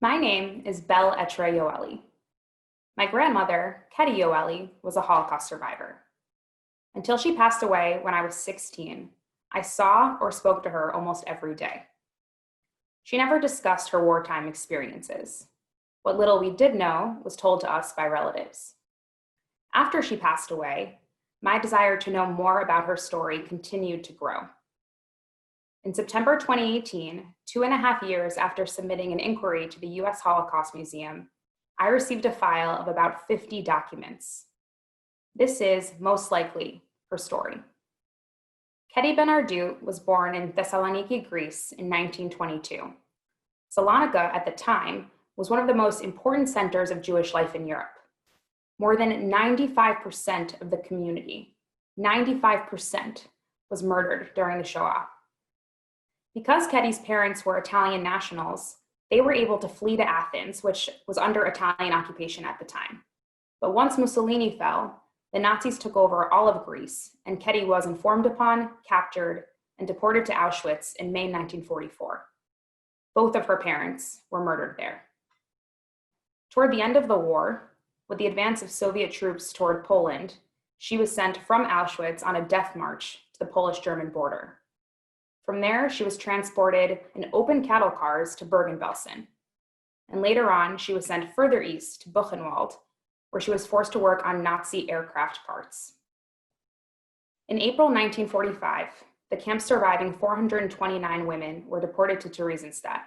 My name is Belle Etra Yoeli. My grandmother, Ketty Yoeli, was a Holocaust survivor. Until she passed away when I was 16, I saw or spoke to her almost every day. She never discussed her wartime experiences. What little we did know was told to us by relatives. After she passed away, my desire to know more about her story continued to grow. In September 2018, 2.5 years after submitting an inquiry to the U.S. Holocaust Museum, I received a file of about 50 documents. This is, most likely, her story. Ketty Ben-Ardout was born in Thessaloniki, Greece in 1922. Salonika, at the time, was one of the most important centers of Jewish life in Europe. More than 95% of the community, 95%, was murdered during the Shoah. Because Ketty's parents were Italian nationals, they were able to flee to Athens, which was under Italian occupation at the time. But once Mussolini fell, the Nazis took over all of Greece, and Ketty was informed upon, captured, and deported to Auschwitz in May 1944. Both of her parents were murdered there. Toward the end of the war, with the advance of Soviet troops toward Poland, she was sent from Auschwitz on a death march to the Polish-German border. From there, she was transported in open cattle cars to Bergen-Belsen. And later on, she was sent further east to Buchenwald, where she was forced to work on Nazi aircraft parts. In April 1945, the camp's surviving 429 women were deported to Theresienstadt.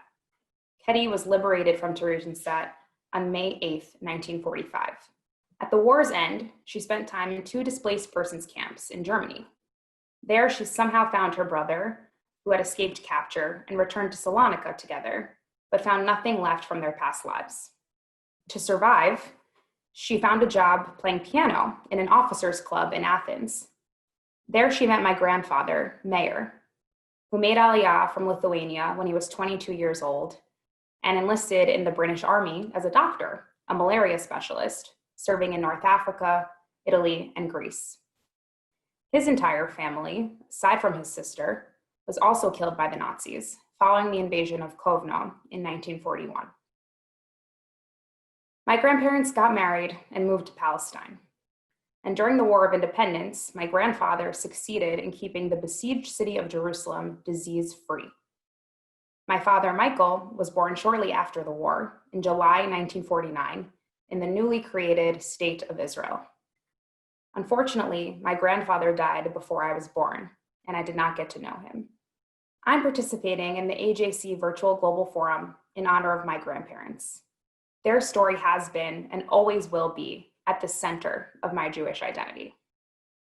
Ketty was liberated from Theresienstadt on May 8, 1945. At the war's end, she spent time in 2 displaced persons camps in Germany. There, she somehow found her brother, who had escaped capture, and returned to Salonika together, but found nothing left from their past lives. To survive, she found a job playing piano in an officers' club in Athens. There she met my grandfather, Meir, who made Aliyah from Lithuania when he was 22 years old and enlisted in the British Army as a doctor, a malaria specialist, serving in North Africa, Italy, and Greece. His entire family, aside from his sister, was also killed by the Nazis following the invasion of Kovno in 1941. My grandparents got married and moved to Palestine. And during the War of Independence, my grandfather succeeded in keeping the besieged city of Jerusalem disease-free. My father, Michael, was born shortly after the war, in July 1949, in the newly created State of Israel. Unfortunately, my grandfather died before I was born, and I did not get to know him. I'm participating in the AJC Virtual Global Forum in honor of my grandparents. Their story has been and always will be at the center of my Jewish identity.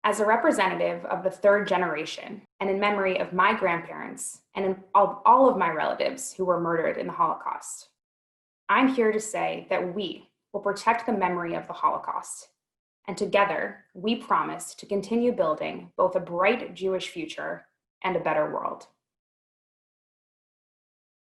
As a representative of the 3rd generation, and in memory of my grandparents and of all of my relatives who were murdered in the Holocaust, I'm here to say that we will protect the memory of the Holocaust, and together we promise to continue building both a bright Jewish future and a better world.